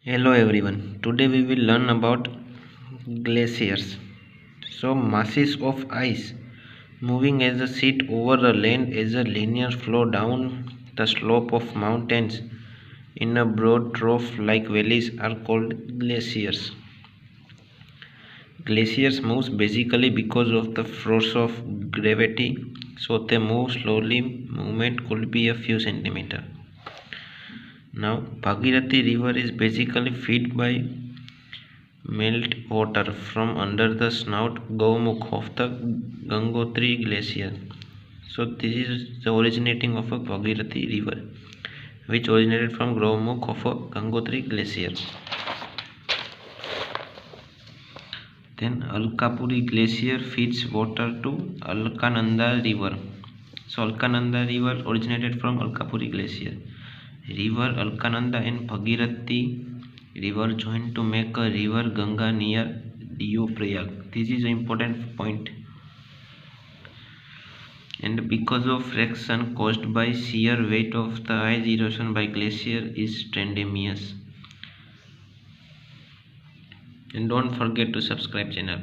Hello everyone. Today we will learn about glaciers. So masses of ice moving as a sheet over a land as a linear flow down the slope of mountains in a broad trough like valleys are called glaciers. Glaciers move basically because of the force of gravity, so they move slowly. Movement could be a few centimeters. Now Bhagirathi river is basically fed by melt water from under the snout Gaumukh of the Gangotri glacier. So this is the originating of a Bhagirathi river, which originated from Gaumukh of a Gangotri glacier. Then Alkapuri glacier feeds water to Alkananda river. So Alkananda river originated from Alkapuri glacier. River Alkananda and Bhagirathi river join to make a river Ganga near Deoprayag. This is an important point. And because of friction caused by shear weight of the ice erosion by glacier is tremendous. And don't forget to subscribe channel.